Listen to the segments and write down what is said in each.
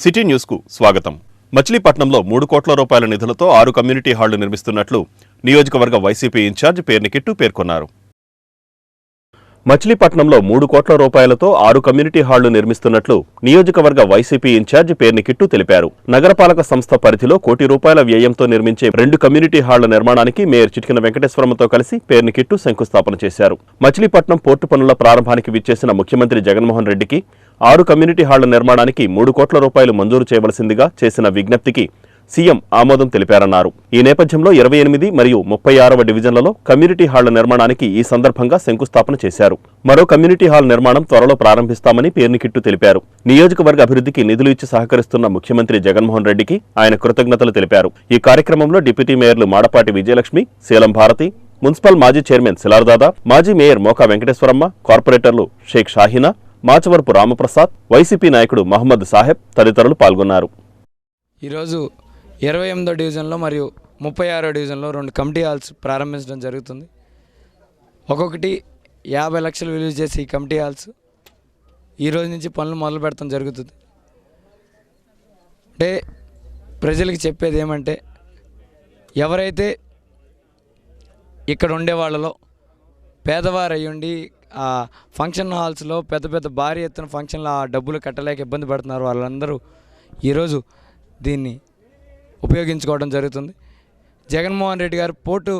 City news కు స్వాగతం. మచిలీపట్నంలో 3 కోట్ల రూపాయల నిధులతో 6 కమ్యూనిటీ హాళ్లు నిర్మిస్తున్నట్లు నియోజకవర్గ వైసీపీ ఇన్ఛార్జ్ పేర్నికిట్టు పేర్కొన్నారు. మచిలీపట్నంలో 3 కోట్ల రూపాయలతో 6 కమ్యూనిటీ హాళ్లు నిర్మిస్తున్నట్లు నియోజకవర్గ వైసీపీ ఇన్ఛార్జ్ పేర్నికిట్టు తెలిపారు. నగరపాలక సంస్థ పరిధిలో ₹1 కోటి వ్యయంతో నిర్మించే 2 కమ్యూనిటీ హాళ్ల నిర్మాణానికి మేయర్ చిట్కిన వెంకటేశ్వరమ్మతో కలిసి పేర్నికిట్టు శంకుస్థాపన చేశారు. మచిలీపట్నం పోర్టు పనుల ప్రారంభానికి విచ్చేసిన ముఖ్యమంత్రి జగన్మోహన్ రెడ్డికి 6 కమ్యూనిటీ హాళ్ల నిర్మాణానికి ₹3 కోట్ల మంజూరు చేయవలసిందిగా చేసిన విజ్ఞప్తికి సీఎం ఆమోదం తెలిపారన్నారు. ఈ నేపథ్యంలో 28 మరియు 36వ డివిజన్లలో కమ్యూనిటీ హాళ్ల నిర్మాణానికి ఈ సందర్భంగా శంకుస్థాపన చేశారు. మరో కమ్యూనిటీ హాల్ నిర్మాణం త్వరలో ప్రారంభిస్తామని పేర్నికిట్టు తెలిపారు. నియోజకవర్గ అభివృద్ధికి నిధులు ఇచ్చి సహకరిస్తున్న ముఖ్యమంత్రి జగన్మోహన్ రెడ్డికి ఆయన కృతజ్ఞతలు తెలిపారు. ఈ కార్యక్రమంలో డిప్యూటీ మేయర్లు మాడపాటి విజయలక్ష్మి, శీలం భారతి, మున్సిపల్ మాజీ చైర్మన్ శిలార్దాదా, మాజీ మేయర్ మోకా వెంకటేశ్వరమ్మ, కార్పొరేటర్లు షేక్ షాహీనా, మాచవరపు రామప్రసాద్, వైసీపీ నాయకుడు మహమ్మద్ సాహెబ్ తదితరులు పాల్గొన్నారు. ఈరోజు 28వ డివిజన్లో మరియు 36వ డివిజన్లో 2 కమిటీ హాల్స్ ప్రారంభించడం జరుగుతుంది. ఒక్కొక్కటి 50 లక్షలు విలువ చేసి ఈ కమిటీ హాల్స్ ఈరోజు నుంచి పనులు మొదలు పెడతాం జరుగుతుంది. అంటే ప్రజలకు చెప్పేది ఏమంటే, ఎవరైతే ఇక్కడ ఉండే వాళ్ళలో పేదవారు అయ్యుండి ఆ ఫంక్షన్ హాల్స్లో పెద్ద భారీ ఎత్తున ఫంక్షన్లో ఆ డబ్బులు కట్టలేక ఇబ్బంది పడుతున్నారు, వాళ్ళందరూ ఈరోజు దీన్ని ఉపయోగించుకోవడం జరుగుతుంది. జగన్మోహన్ రెడ్డి గారు పోర్టు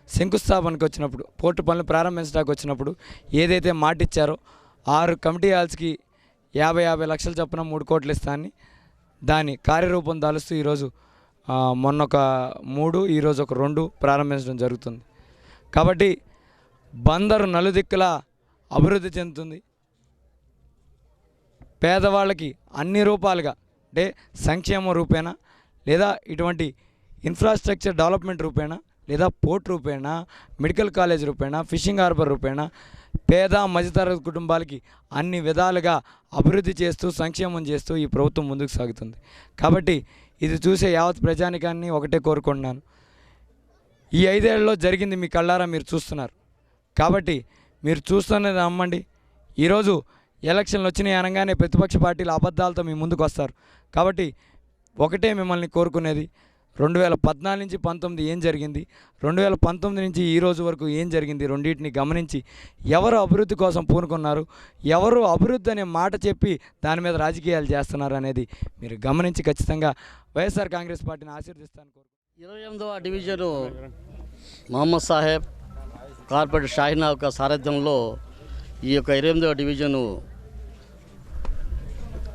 శంకుస్థాపనకు వచ్చినప్పుడు, పోర్టు పనులు ప్రారంభించడానికి వచ్చినప్పుడు ఏదైతే మాట ఇచ్చారో 6 కమిటీ హాల్స్కి 50 లక్షల చొప్పున 3 కోట్లు ఇస్తానని దాని కార్యరూపం దాలుస్తూ ఈరోజు మొన్న ఒక 3, ఈరోజు ఒక 2 ప్రారంభించడం జరుగుతుంది. కాబట్టి బందరు నలుదిక్కులా అభివృద్ధి చెందుతుంది. పేదవాళ్ళకి అన్ని రూపాలుగా, అంటే సంక్షేమ రూపేణా, లేదా ఇటువంటి ఇన్ఫ్రాస్ట్రక్చర్ డెవలప్మెంట్ రూపేణా, లేదా పోర్ట్ రూపేణా, మెడికల్ కాలేజ్ రూపేణా, ఫిషింగ్ హార్బర్ రూపేణా పేద మధ్యతరగతి కుటుంబాలకి అన్ని విధాలుగా అభివృద్ధి చేస్తూ సంక్షేమం చేస్తూ ఈ ప్రభుత్వం ముందుకు సాగుతుంది. కాబట్టి ఇది చూసే యావత్ ప్రజానికాన్ని ఒకటే కోరుకుంటున్నాను. ఈ 5 ఏళ్లలో జరిగింది మీ కళ్ళారా మీరు చూస్తున్నారు. కాబట్టి మీరు చూస్తున్నది నమ్మండి. ఈరోజు ఎలక్షన్లు వచ్చినాయి అనగానే ప్రతిపక్ష పార్టీలు అబద్ధాలతో మీ ముందుకు వస్తారు. కాబట్టి ఒకటే మిమ్మల్ని కోరుకునేది, 2014 నుంచి 19 ఏం జరిగింది, 2019 నుంచి ఈ రోజు వరకు ఏం జరిగింది, రెండింటిని గమనించి ఎవరు అభివృద్ధి కోసం పూనుకున్నారు, ఎవరు అభివృద్ధి అనే మాట చెప్పి దాని మీద రాజకీయాలు చేస్తున్నారు అనేది మీరు గమనించి ఖచ్చితంగా వైఎస్ఆర్ కాంగ్రెస్ పార్టీని ఆశీర్వదిస్తాను. 28వ డివిజను మహమ్మద్ సాహెబ్, కార్పొరేటర్ షాహీనా యొక్క సారథ్యంలో ఈ యొక్క 28వ డివిజను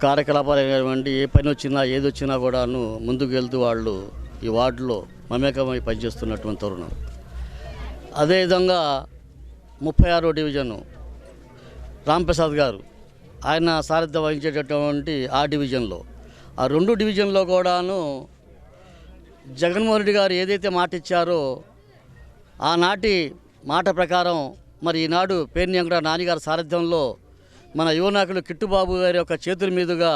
కార్యకలాపాలు అనేటువంటి ఏ పని వచ్చినా ఏది వచ్చినా కూడాను ముందుకు వెళ్తూ వాళ్ళు ఈ వార్డులో మమేకమై పనిచేస్తున్నటువంటి తరుణం. అదేవిధంగా 36వ డివిజను రాంప్రసాద్ గారు ఆయన సారథ్యం వహించేటటువంటి ఆ డివిజన్లో, ఆ 2 డివిజన్లో కూడాను జగన్మోహన్ రెడ్డి గారు ఏదైతే మాట ఇచ్చారో ఆనాటి మాట ప్రకారం మరి ఈనాడు పేర్ని వెంకట నానిగారి సారథ్యంలో మన యువ నాయకులు కిట్టుబాబు గారి యొక్క చేతుల మీదుగా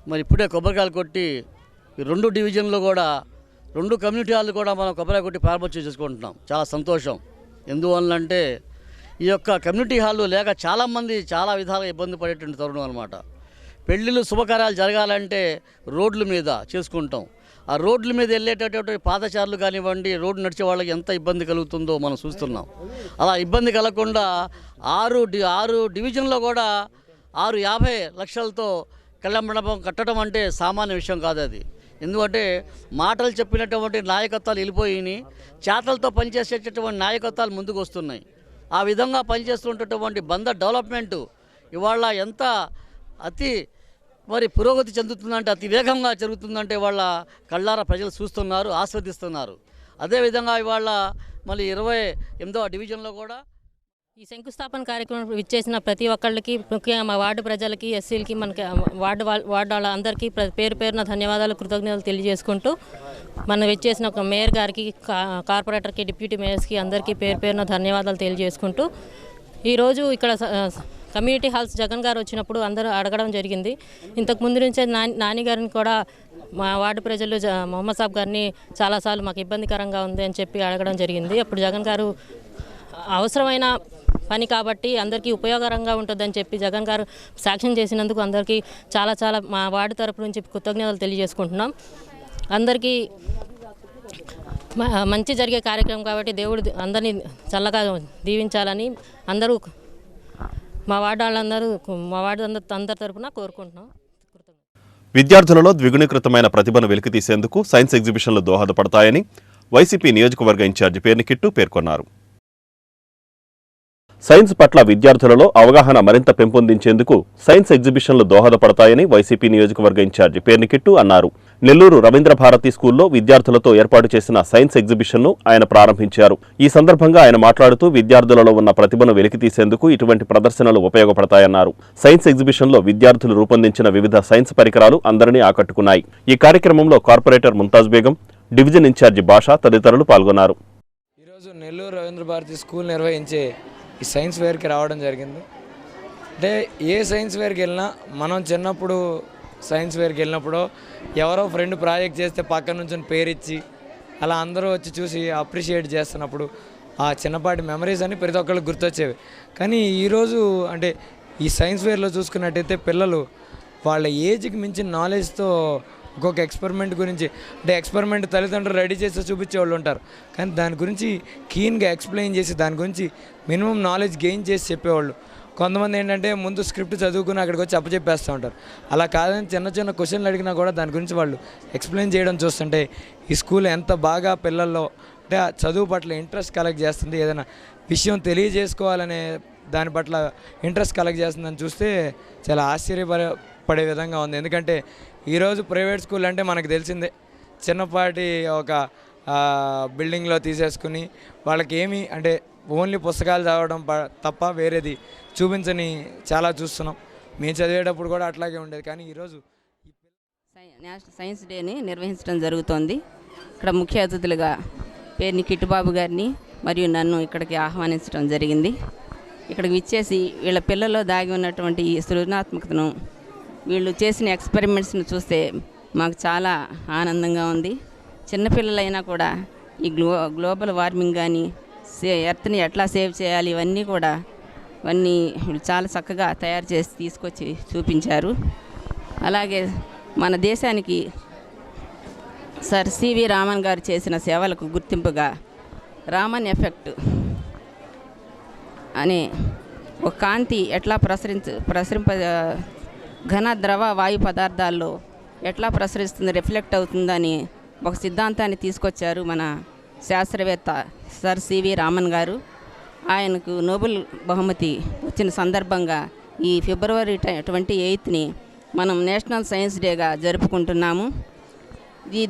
మరి ఇప్పుడే కొబ్బరికాయలు కొట్టి ఈ 2 డివిజన్లో కూడా 2 కమ్యూనిటీ హాళ్ళు కూడా మనం కొబ్బరికాయ కొట్టి ప్రారంభోత్సవం చేసుకుంటున్నాం. చాలా సంతోషం. ఎందువల్లంటే ఈ యొక్క కమ్యూనిటీ హాళ్ళు లేక చాలామంది చాలా విధాలుగా ఇబ్బంది పడేటువంటి తరుణం అనమాట. పెళ్ళిళ్ళు శుభకార్యాలు జరగాలంటే రోడ్ల మీద చేసుకుంటాం. ఆ రోడ్ల మీద వెళ్ళేటటువంటి పాదచారులు కానివ్వండి, రోడ్డు నడిచే వాళ్ళకి ఎంత ఇబ్బంది కలుగుతుందో మనం చూస్తున్నాం. అలా ఇబ్బంది కలగకుండా 6 డివిజన్లో కూడా 50 లక్షలతో కళ్యాణ మండపం కట్టడం అంటే సామాన్య విషయం కాదు అది. ఎందుకంటే మాటలు చెప్పినటువంటి నాయకత్వాలు వెళ్ళిపోయి చేతలతో పనిచేసేటటువంటి నాయకత్వాలు ముందుకు వస్తున్నాయి. ఆ విధంగా పనిచేస్తుంటటువంటి బందర్ డెవలప్మెంటు ఇవాళ ఎంత అతి మరి పురోగతి చెందుతుందంటే, అతి వేగంగా జరుగుతుందంటే వాళ్ళ కళ్ళారా ప్రజలు చూస్తున్నారు, ఆస్వాదిస్తున్నారు. అదేవిధంగా ఇవాళ మళ్ళీ 28వ డివిజన్లో కూడా ఈ శంకుస్థాపన కార్యక్రమం విచ్చేసిన ప్రతి ఒక్కళ్ళకి, ముఖ్యంగా మా వార్డు ప్రజలకి, ఎస్సీలకి, మనకి వార్డు వాళ్ళందరికీ పేరున ధన్యవాదాలు, కృతజ్ఞతలు తెలియజేసుకుంటూ మనం విచ్చేసిన ఒక మేయర్ గారికి, కార్పొరేటర్కి, డిప్యూటీ మేయర్స్కి అందరికీ పేరున ధన్యవాదాలు తెలియజేసుకుంటూ ఈరోజు ఇక్కడ కమ్యూనిటీ హాల్స్ జగన్ గారు వచ్చినప్పుడు అందరూ అడగడం జరిగింది. ఇంతకుముందు నుంచే నాని గారిని కూడా మా వార్డు ప్రజలు మొహమ్మద్ సాబ్ గారిని చాలాసార్లు మాకు ఇబ్బందికరంగా ఉంది అని చెప్పి అడగడం జరిగింది. అప్పుడు జగన్ గారు అవసరమైన పని కాబట్టి అందరికీ ఉపయోగకరంగా ఉంటుందని చెప్పి జగన్ గారు సాక్ష్యం చేసినందుకు అందరికీ చాలా చాలా మా వార్డు తరపు నుంచి కృతజ్ఞతలు తెలియజేసుకుంటున్నాం. అందరికీ మంచి జరిగే కార్యక్రమం కాబట్టి దేవుడు అందరినీ చల్లగా దీవించాలని అందరూ మా వార్డు అందరి తరపున కోరుకుంటున్నాం. విద్యార్థులలో ద్విగుణీకృతమైన ప్రతిభను వెలికితీసేందుకు సైన్స్ ఎగ్జిబిషన్లు దోహదపడతాయని వైసీపీ నియోజకవర్గ ఇన్ఛార్జి పేర్నికిట్టు పేర్కొన్నారు. సైన్స్ పట్ల విద్యార్థులలో అవగాహన మరింత పెంపొందించేందుకు సైన్స్ ఎగ్జిబిషన్లు దోహదపడతాయని వైసీపీ నియోజకవర్గ ఇన్ఛార్జి పేర్నికిట్టు అన్నారు. నెల్లూరు రవీంద్ర భారతి స్కూల్లో విద్యార్థులతో ఏర్పాటు చేసిన సైన్స్ ఎగ్జిబిషన్ను ఆయన ప్రారంభించారు. ఈ సందర్భంగా ఆయన మాట్లాడుతూ విద్యార్థులలో ఉన్న ప్రతిభను వెలికితీసేందుకు ఇటువంటి ప్రదర్శనలు ఉపయోగపడతాయన్నారు. సైన్స్ ఎగ్జిబిషన్లో విద్యార్థులు రూపొందించిన వివిధ సైన్స్ పరికరాలు అందరినీ ఆకట్టుకున్నాయి. ఈ కార్యక్రమంలో corporator Mumtaz Begum, division incharge Basha తదితరులు పాల్గొన్నారు. ఈరోజు నెల్లూరు రవీంద్ర భారతి స్కూల్ నిర్వహించే ఈ సైన్స్ ఫేర్కి రావడం జరిగింది. అంటే ఏ సైన్స్ ఫేర్కి వెళ్ళినా మనం చిన్నప్పుడు సైన్స్ ఫేర్కి వెళ్ళినప్పుడు ఎవరో ఫ్రెండ్ ప్రాజెక్ట్ చేస్తే పక్కన నుంచి పేరిచ్చి అలా అందరూ వచ్చి చూసి అప్రిషియేట్ చేస్తున్నప్పుడు ఆ చిన్నపాటి మెమరీస్ అని ప్రతి ఒక్కళ్ళు గుర్తొచ్చేవి. కానీ ఈరోజు అంటే ఈ సైన్స్ ఫేర్లో చూసుకున్నట్టయితే పిల్లలు వాళ్ళ ఏజ్కి మించిన నాలెడ్జ్తో ఒక్కొక్క ఎక్స్పెరిమెంట్ గురించి అంటే ఎక్స్పెరిమెంట్ తల్లిదండ్రులు రెడీ చేసి చూపించే వాళ్ళు ఉంటారు. కానీ దాని గురించి క్లీన్గా ఎక్స్ప్లెయిన్ చేసి దాని గురించి మినిమం నాలెడ్జ్ గెయిన్ చేసి చెప్పేవాళ్ళు. కొంతమంది ఏంటంటే ముందు స్క్రిప్ట్ చదువుకుని అక్కడికి వచ్చి అప్పచెప్పేస్తూ ఉంటారు. అలా కాదని చిన్న చిన్న క్వశ్చన్లు అడిగినా కూడా దాని గురించి వాళ్ళు ఎక్స్ప్లెయిన్ చేయడం చూస్తుంటే ఈ స్కూల్ ఎంత బాగా పిల్లల్లో అంటే చదువు పట్ల ఇంట్రెస్ట్ కలెక్ట్ చేస్తుంది, ఏదైనా విషయం తెలియజేసుకోవాలనే దాని పట్ల ఇంట్రెస్ట్ కలెక్ట్ చేస్తుందని చూస్తే చాలా ఆశ్చర్యపడే విధంగా ఉంది. ఎందుకంటే ఈరోజు ప్రైవేట్ స్కూల్ అంటే మనకు తెలిసిందే, చిన్నపాటి ఒక బిల్డింగ్లో తీసేసుకుని వాళ్ళకి ఏమీ అంటే ఓన్లీ పుస్తకాలు చదవడం తప్ప వేరేది చూపించని చాలా చూస్తున్నాం. మేము చదివేటప్పుడు కూడా అట్లాగే ఉండేది. కానీ ఈరోజు నేషనల్ సైన్స్ డేని నిర్వహించడం జరుగుతోంది. ఇక్కడ ముఖ్య అతిథులుగా పేర్నికిట్టు బాబు గారిని మరియు నన్ను ఇక్కడికి ఆహ్వానించడం జరిగింది. ఇక్కడికి విచ్చేసి వీళ్ళ పిల్లల్లో దాగి ఉన్నటువంటి ఈ సృజనాత్మకతను, వీళ్ళు చేసిన ఎక్స్పెరిమెంట్స్ని చూస్తే మాకు చాలా ఆనందంగా ఉంది. చిన్నపిల్లలైనా కూడా ఈ గ్లోబల్ వార్మింగ్ కానీ ఎర్త్ని ఎట్లా సేవ్ చేయాలి ఇవన్నీ చాలా చక్కగా తయారు చేసి తీసుకొచ్చి చూపించారు. అలాగే మన దేశానికి సర్ సివి రామన్ గారు చేసిన సేవలకు గుర్తింపుగా రామన్ ఎఫెక్ట్ అనే ఒక కాంతి ఎట్లా ప్రసరింప ఘన ద్రవ వాయు పదార్థాల్లో ఎట్లా ప్రసరిస్తుంది, రిఫ్లెక్ట్ అవుతుందని ఒక సిద్ధాంతాన్ని తీసుకొచ్చారు మన శాస్త్రవేత్త సర్ సివి రామన్ గారు. ఆయనకు నోబెల్ బహుమతి వచ్చిన సందర్భంగా ఈ ఫిబ్రవరి 28ని మనం నేషనల్ సైన్స్ డేగా జరుపుకుంటున్నాము.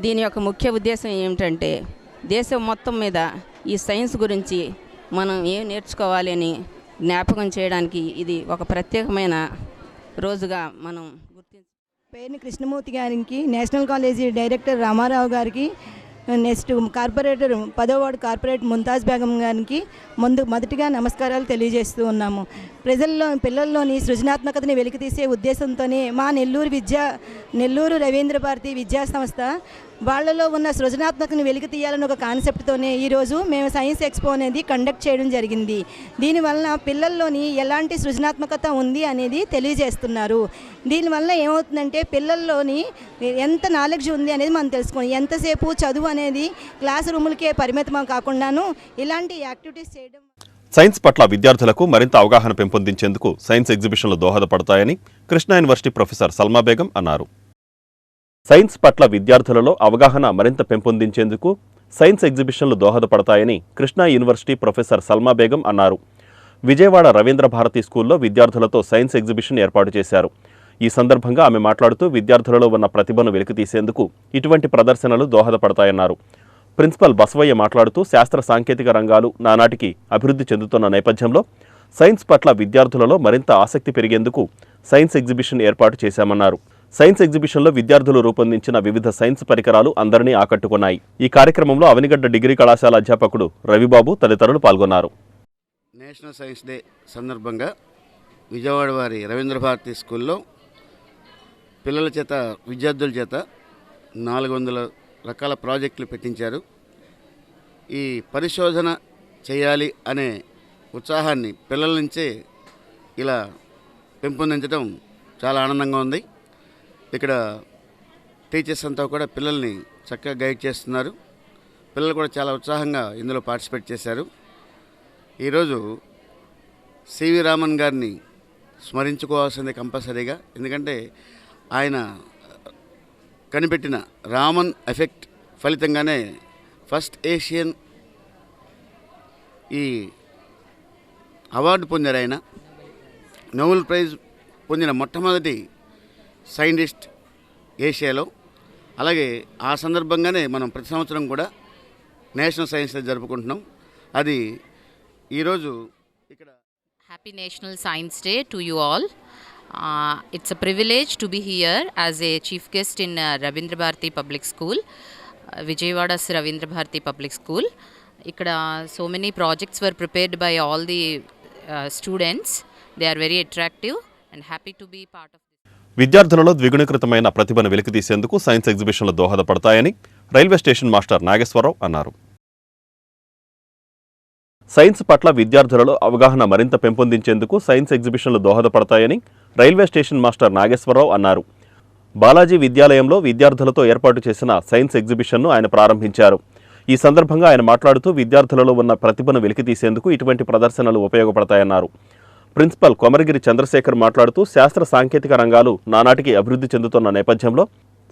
దీని యొక్క ముఖ్య ఉద్దేశం ఏమిటంటే దేశం మొత్తం మీద ఈ సైన్స్ గురించి మనం ఏం నేర్చుకోవాలి అని జ్ఞాపకం చేయడానికి ఇది ఒక ప్రత్యేకమైన రోజుగా మనం గుర్తించాలి. పేర్ని కృష్ణమూర్తి గారికి, నేషనల్ కాలేజీ డైరెక్టర్ రామారావు గారికి, నెక్స్ట్ కార్పొరేటర్ 10వ వార్డు కార్పొరేటర్ ముంతాజ్ బేగం గారికి మొదటిగా నమస్కారాలు తెలియజేస్తూ ఉన్నాము. పిల్లల్లోని సృజనాత్మకతని వెలికితీసే ఉద్దేశంతోనే మా నెల్లూరు రవీంద్ర భారతి విద్యా సంస్థ వాళ్ళలో ఉన్న సృజనాత్మకతని వెలికి తీయాలని ఒక కాన్సెప్ట్తోనే ఈరోజు మేము సైన్స్ ఎక్స్పో అనేది కండక్ట్ చేయడం జరిగింది. దీనివల్ల పిల్లల్లోని ఎలాంటి సృజనాత్మకత ఉంది అనేది తెలియజేస్తున్నారు. దీనివల్ల ఏమవుతుందంటే పిల్లల్లోని ఎంత నాలెడ్జ్ ఉంది అనేది మనం తెలుసుకోండి. ఎంతసేపు చదువు అనేది క్లాస్ రూములకే పరిమితం కాకుండాను ఇలాంటి యాక్టివిటీస్ చేయడం. సైన్స్ పట్ల విద్యార్థులకు మరింత అవగాహన పెంపొందించేందుకు సైన్స్ ఎగ్జిబిషన్లు దోహదపడతాయని కృష్ణా యూనివర్సిటీ ప్రొఫెసర్ సల్మా బేగం అన్నారు. సైన్స్ పట్ల విద్యార్థులలో అవగాహన మరింత పెంపొందించేందుకు సైన్స్ ఎగ్జిబిషన్లు దోహదపడతాయని కృష్ణా యూనివర్సిటీ ప్రొఫెసర్ సల్మా బేగం అన్నారు. విజయవాడ రవీంద్ర భారతి స్కూల్లో విద్యార్థులతో సైన్స్ ఎగ్జిబిషన్ ఏర్పాటు చేశారు. ఈ సందర్భంగా ఆమె మాట్లాడుతూ విద్యార్థులలో ఉన్న ప్రతిభను వెలికితీసేందుకు ఇటువంటి ప్రదర్శనలు దోహదపడతాయన్నారు. ప్రిన్సిపల్ బసవయ్య మాట్లాడుతూ శాస్త్ర సాంకేతిక రంగాలు నానాటికి అభివృద్ధి చెందుతున్న నేపథ్యంలో సైన్స్ పట్ల విద్యార్థులలో మరింత ఆసక్తి పెరిగేందుకు సైన్స్ ఎగ్జిబిషన్ ఏర్పాటు చేశామన్నారు. సైన్స్ ఎగ్జిబిషన్లో విద్యార్థులు రూపొందించిన వివిధ సైన్స్ పరికరాలు అందరినీ ఆకట్టుకున్నాయి. ఈ కార్యక్రమంలో అవనిగడ్డ డిగ్రీ కళాశాల అధ్యాపకుడు రవిబాబు తదితరులు పాల్గొన్నారు. నేషనల్ సైన్స్ డే సందర్భంగా విజయవాడ వారి రవీంద్ర భారతి స్కూల్లో పిల్లల చేత, విద్యార్థుల చేత 400 రకాల ప్రాజెక్టులు పెట్టించారు. ఈ పరిశోధన చేయాలి అనే ఉత్సాహాన్ని పిల్లల నుంచే ఇలా పెంపొందించడం చాలా ఆనందంగా ఉంది. ఇక్కడ టీచర్స్ అంతా కూడా పిల్లల్ని చక్కగా గైడ్ చేస్తున్నారు. పిల్లలు కూడా చాలా ఉత్సాహంగా ఇందులో పార్టిసిపేట్ చేశారు. ఈరోజు సివి రామన్ గారిని స్మరించుకోవాల్సింది కంపల్సరీగా. ఎందుకంటే ఆయన కనిపెట్టిన రామన్ ఎఫెక్ట్ ఫలితంగానే ఫస్ట్ ఏషియన్ ఈ అవార్డు పొందారు. ఆయన నోబెల్ ప్రైజ్ పొందిన మొట్టమొదటి సైంటిస్ట్ ఏషియాలో. అలాగే ఆ సందర్భంగానే మనం ప్రతి సంవత్సరం కూడా నేషనల్ సైన్స్ డే జరుపుకుంటున్నాం. అది ఈరోజు ఇక్కడ. Happy National Science Day to you all. It's a privilege to be here as a chief guest in Ravindra Bharati Public School, Vijayawada's Ravindra Bharati Public School. Ikkada so many projects were prepared by all the students. They are very attractive and happy to be part of this. విద్యార్థులలో ద్విగుణీకృతమైన ప్రతిభను వెలికితీసేందుకు science ఎగ్జిబిషన్లు దోహదపడతాయని railway station master Nageswara Rao అన్నారు. Science పట్ల విద్యార్థులలో అవగాహన మరింత పెంపొందించేందుకు సైన్స్ ఎగ్జిబిషన్లు దోహదపడతాయని రైల్వే స్టేషన్ మాస్టర్ నాగేశ్వరరావు అన్నారు. బాలాజీ విద్యాలయంలో విద్యార్థులతో ఏర్పాటు చేసిన సైన్స్ ఎగ్జిబిషన్ను ఆయన ప్రారంభించారు. ఈ సందర్భంగా ఆయన మాట్లాడుతూ విద్యార్థులలో ఉన్న ప్రతిభను వెలికితీసేందుకు ఇటువంటి ప్రదర్శనలు ఉపయోగపడతాయన్నారు. ప్రిన్సిపల్ కొమరగిరి చంద్రశేఖర్ మాట్లాడుతూ శాస్త్ర సాంకేతిక రంగాలు నానాటికి అభివృద్ధి చెందుతున్న నేపథ్యంలో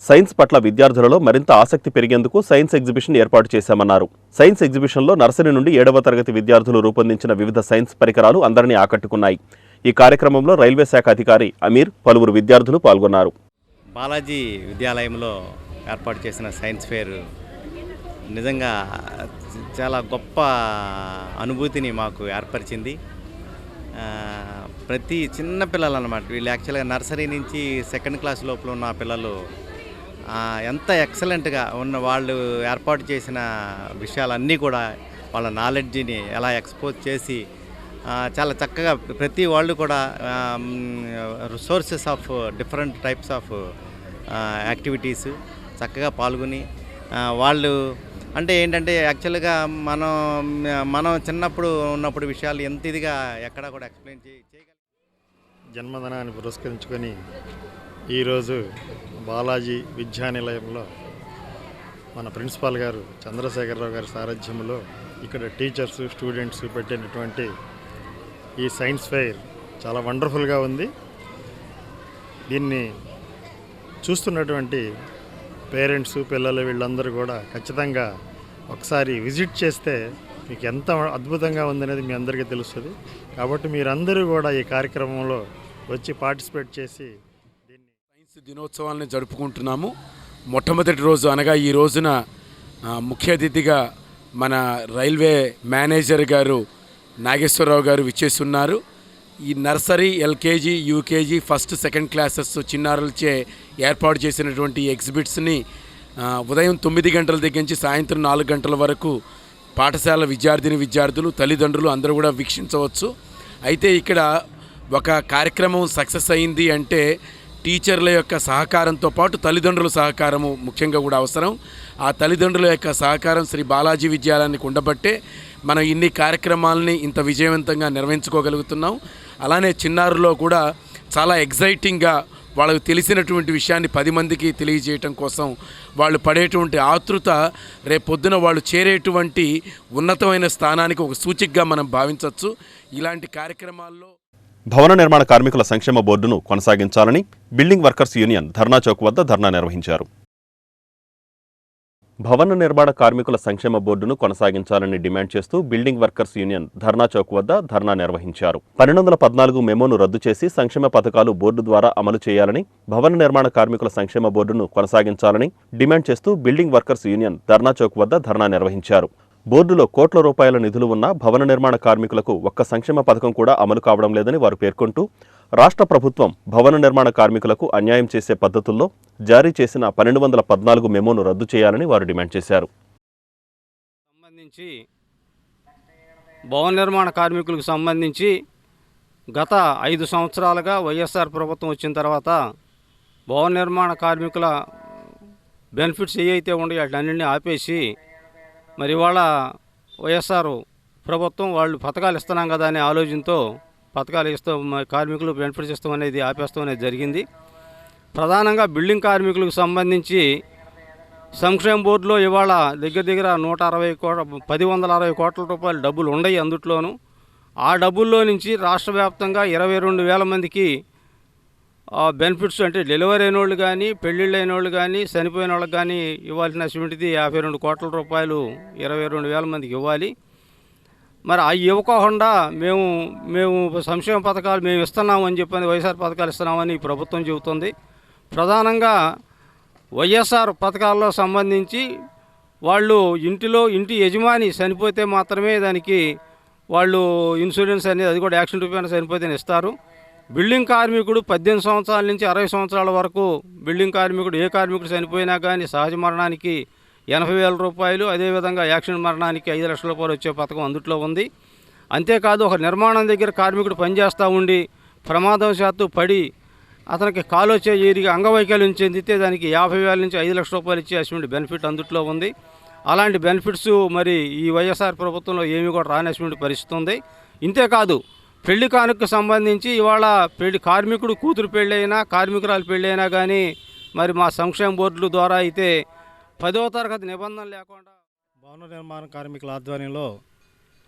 సైన్స్ పట్ల విద్యార్థులలో మరింత ఆసక్తి పెరిగేందుకు సైన్స్ ఎగ్జిబిషన్ ఏర్పాటు చేశామన్నారు. సైన్స్ ఎగ్జిబిషన్లో నర్సరీ నుండి 7వ తరగతి విద్యార్థులు రూపొందించిన వివిధ సైన్స్ పరికరాలు అందరినీ ఆకట్టుకున్నాయి. ఈ కార్యక్రమంలో రైల్వే శాఖ అధికారి అమీర్, పలువురు విద్యార్థులు పాల్గొన్నారు. బాలాజీ విద్యాలయంలో ఏర్పాటు చేసిన సైన్స్ ఫేర్ నిజంగా చాలా గొప్ప అనుభూతిని మాకు ఏర్పరిచింది. ప్రతి చిన్న పిల్లలు అన్నమాట, వీళ్ళు యాక్చువల్గా నర్సరీ నుంచి 2nd క్లాస్ లోపల ఉన్న పిల్లలు ఎంత ఎక్సలెంట్గా ఉన్న వాళ్ళు ఏర్పాటు చేసిన విషయాలన్నీ కూడా వాళ్ళ నాలెడ్జిని ఎలా ఎక్స్పోజ్ చేసి చాలా చక్కగా ప్రతి వాళ్ళు కూడా sources of different types of activities చక్కగా పాల్గొని వాళ్ళు అంటే ఏంటంటే యాక్చువల్గా మనం చిన్నప్పుడు ఉన్నప్పుడు విషయాలు ఎంత ఇదిగా ఎక్కడ కూడా ఎక్స్ప్లెయిన్ చేయగలి. జన్మదినాన్ని పురస్కరించుకొని ఈరోజు బాలాజీ విద్యానిలయంలో మన ప్రిన్సిపాల్ గారు చంద్రశేఖరరావు గారి సారథ్యంలో ఇక్కడ టీచర్స్, స్టూడెంట్స్ పెట్టినటువంటి ఈ సైన్స్ ఫెయిర్ చాలా వండర్ఫుల్గా ఉంది. దీన్ని చూస్తున్నటువంటి పేరెంట్స్, పిల్లలు వీళ్ళందరూ కూడా ఖచ్చితంగా ఒకసారి విజిట్ చేస్తే మీకు ఎంత అద్భుతంగా ఉందనేది మీ అందరికీ తెలుస్తుంది. కాబట్టి మీరందరూ కూడా ఈ కార్యక్రమంలో వచ్చి పార్టిసిపేట్ చేసి దీన్ని సైన్స్ దినోత్సవాన్ని జరుపుకుంటున్నాము. మొట్టమొదటి రోజు అనగా ఈ రోజున ముఖ్య అతిథిగా మన రైల్వే మేనేజర్ గారు నాగేశ్వరరావు గారు విచ్చేస్తున్నారు. ఈ nursery, LKG, UKG, 1st, 2nd classes చిన్నారులచే ఏర్పాటు చేసినటువంటి ఎగ్జిబిట్స్ని ఉదయం 9 గంటల దగ్గర నుంచి సాయంత్రం 4 గంటల వరకు పాఠశాల విద్యార్థులు, తల్లిదండ్రులు అందరూ కూడా వీక్షించవచ్చు. అయితే ఇక్కడ ఒక కార్యక్రమం సక్సెస్ అయింది అంటే టీచర్ల యొక్క సహకారంతో పాటు తల్లిదండ్రుల సహకారము ముఖ్యంగా కూడా అవసరం. ఆ తల్లిదండ్రుల యొక్క సహకారం శ్రీ బాలాజీ విద్యాలయానికి ఉండబట్టే మనం ఇన్ని కార్యక్రమాలని ఇంత విజయవంతంగా నిర్వహించుకోగలుగుతున్నాం. అలానే చిన్నారులో కూడా చాలా ఎగ్జైటింగ్గా వాళ్ళకు తెలిసినటువంటి విషయాన్ని 10 మందికి తెలియజేయటం కోసం వాళ్ళు పడేటువంటి ఆతృత రేపొద్దున వాళ్ళు చేరేటువంటి ఉన్నతమైన స్థానానికి ఒక సూచికగా మనం భావించవచ్చు. ఇలాంటి కార్యక్రమాల్లో భవన నిర్మాణ కార్మికుల సంక్షేమ బోర్డును కొనసాగించాలని బిల్డింగ్ వర్కర్స్ యూనియన్ ధర్నా చౌక్ వద్ద ధర్నా నిర్వహించారు. భవన నిర్మాణ కార్మికుల సంక్షేమ బోర్డును కొనసాగించాలని డిమాండ్ చేస్తూ బిల్డింగ్ వర్కర్స్ యూనియన్ ధర్నా చౌక్ వద్ద ధర్నా నిర్వహించారు. 1214 మెమోను రద్దు చేసి సంక్షేమ పథకాలు బోర్డు ద్వారా అమలు చేయాలని, భవన నిర్మాణ కార్మికుల సంక్షేమ బోర్డును కొనసాగించాలని డిమాండ్ చేస్తూ బిల్డింగ్ వర్కర్స్ యూనియన్ ధర్నా చౌక్ వద్ద ధర్నా నిర్వహించారు. బోర్డులో కోట్ల రూపాయల నిధులు ఉన్నా భవన నిర్మాణ కార్మికులకు ఒక్క సంక్షేమ పథకం కూడా అమలు కావడం లేదని వారు పేర్కొంటూ రాష్ట్ర ప్రభుత్వం భవన నిర్మాణ కార్మికులకు అన్యాయం చేసే పద్ధతుల్లో జారీ చేసిన 1214 మెమోను రద్దు చేయాలని వారు డిమాండ్ చేశారు. సంబంధించి భవన నిర్మాణ కార్మికులకు సంబంధించి గత 5 సంవత్సరాలుగా వైఎస్ఆర్ ప్రభుత్వం వచ్చిన తర్వాత భవన నిర్మాణ కార్మికుల బెనిఫిట్స్ ఏవైతే ఉన్నాయో వాటన్నింటినీ ఆపేసి మరి ఇవాళ వైఎస్ఆర్ ప్రభుత్వం వాళ్ళు పథకాలు ఇస్తున్నాం కదా అనే ఆలోచనతో పథకాలు ఇస్తాం, కార్మికులు బెనిఫిట్స్ ఇస్తాం అనేది ఆపేస్తాం అనేది జరిగింది. ప్రధానంగా బిల్డింగ్ కార్మికులకు సంబంధించి సంక్షేమ బోర్డులో ఇవాళ దగ్గర 160 కోట్ల రూపాయల డబ్బులు ఉన్నాయి. అందుట్లోనూ ఆ డబ్బుల్లో నుంచి రాష్ట్ర వ్యాప్తంగా 22,000 మందికి బెనిఫిట్స్ అంటే డెలివరీ అయిన వాళ్ళు కానీ, పెళ్ళిళ్ళు అయిన వాళ్ళు కానీ, చనిపోయిన వాళ్ళకి కానీ ఇవ్వాల్సినటువంటిది 52 కోట్ల రూపాయలు 22,000 మందికి ఇవ్వాలి. మరి అవి ఇవ్వకుండా మేము సంక్షేమ పథకాలు మేము ఇస్తున్నామని చెప్పని వైఎస్ఆర్ పథకాలు ఇస్తున్నామని ప్రభుత్వం చెబుతుంది. ప్రధానంగా వైఎస్ఆర్ పథకాల్లో సంబంధించి వాళ్ళు ఇంటి యజమాని చనిపోతే మాత్రమే దానికి వాళ్ళు ఇన్సూరెన్స్ అనేది, అది కూడా యాక్సిడెంట్ రూపాయన చనిపోతేనే ఇస్తారు. బిల్డింగ్ కార్మికుడు 18 సంవత్సరాల నుంచి 60 సంవత్సరాల వరకు బిల్డింగ్ కార్మికుడు ఏ కార్మికుడు చనిపోయినా కానీ సహజ మరణానికి 80,000 రూపాయలు, అదేవిధంగా యాక్సిడెంట్ మరణానికి 5 లక్షల రూపాయలు వచ్చే పథకం అందుట్లో ఉంది. అంతేకాదు ఒక నిర్మాణం దగ్గర కార్మికుడు పనిచేస్తూ ఉండి ప్రమాదవశాత్తు పడి అతనికి కాలో చేయి అంగవైకల్యం చెందితే దానికి 50,000 నుంచి 5 లక్షల రూపాయలు ఇచ్చే అటువంటి బెనిఫిట్ అందుట్లో ఉంది. అలాంటి బెనిఫిట్స్ మరి ఈ వైఎస్ఆర్ ప్రభుత్వంలో ఏమీ కూడా రానటువంటి పరిస్థితి ఉంది. ఇంతేకాదు పెళ్లి కానుకకు సంబంధించి ఇవాళ కార్మికుడు కూతురు పెళ్ళైనా, కార్మికురాలు పెళ్ళైనా కానీ మరి మా సంక్షేమ బోర్డుల ద్వారా అయితే 10వ తరగతి నిబంధన లేకుండా భవన నిర్మాణ కార్మికుల ఆధ్వర్యంలో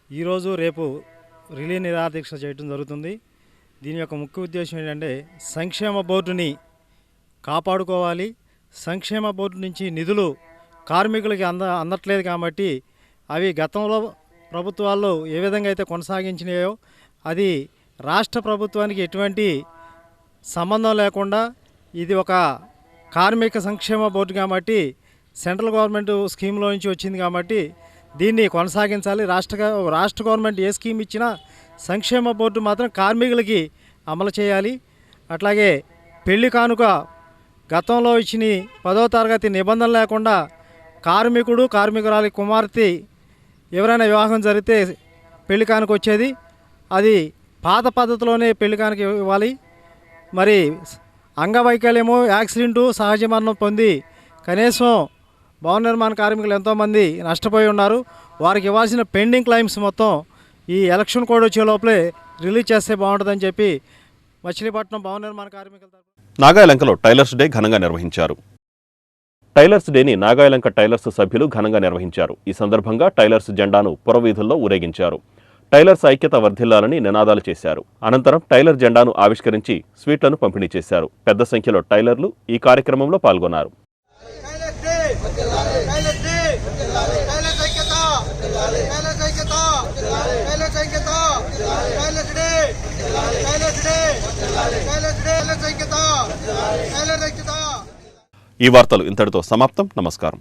ఈరోజు రేపు రిలే నిరాదీక్ష చేయడం జరుగుతుంది. దీని యొక్క ముఖ్య ఉద్దేశం ఏంటంటే సంక్షేమ బోర్డుని కాపాడుకోవాలి. సంక్షేమ బోర్డు నుంచి నిధులు కార్మికులకి అందట్లేదు కాబట్టి అవి గతంలో ప్రభుత్వాల్లో ఏ విధంగా అయితే కొనసాగించినాయో అది రాష్ట్ర ప్రభుత్వానికి ఎటువంటి సంబంధం లేకుండా ఇది ఒక కార్మిక సంక్షేమ బోర్డు కాబట్టి సెంట్రల్ గవర్నమెంట్ స్కీమ్లో నుంచి వచ్చింది కాబట్టి దీన్ని కొనసాగించాలి. రాష్ట్ర గవర్నమెంట్ ఏ స్కీమ్ ఇచ్చినా సంక్షేమ బోర్డు మాత్రం కార్మికులకి అమలు చేయాలి. అట్లాగే పెళ్లి కానుక గతంలో ఇచ్చిన 10వ తరగతి నిబంధన లేకుండా కార్మికుడు, కార్మికురాలి కుమార్తె ఎవరైనా వివాహం జరిగితే పెళ్లి కానుక వచ్చేది. అది పాత పద్ధతిలోనే పెళ్లి కానుక ఇవ్వాలి. మరి అంగవైకల్యము, యాక్సిడెంటు, సహజ మరణం పొంది కనీసం భవన నిర్మాణ కార్మికులు ఎంతోమంది నష్టపోయి ఉన్నారు. వారికి ఇవ్వాల్సిన పెండింగ్ క్లైమ్స్ మొత్తం ఈ ఎలక్షన్ కోడ్ వచ్చే లోపలే రిలీజ్ చేస్తే బాగుంటుందని చెప్పి మచిలీపట్నం భవన నిర్మాణ కార్మికుల నాగాయలంకలో టైలర్స్ డే ఘనంగా నిర్వహించారు. టైలర్స్ డేని నాగాయలంక టైలర్స్ సభ్యులు ఘనంగా నిర్వహించారు. ఈ సందర్భంగా టైలర్స్ జెండాను పురవీధుల్లో ఊరేగించారు. టైలర్స్ ఐక్యత వర్ధిల్లాలని నినాదాలు చేశారు. అనంతరం టైలర్ జెండాను ఆవిష్కరించి స్వీట్లను పంపిణీ చేశారు. పెద్ద సంఖ్యలో టైలర్లు ఈ కార్యక్రమంలో పాల్గొన్నారు. ఈ వార్తలు ఇంతటితో సమాప్తం. నమస్కారం.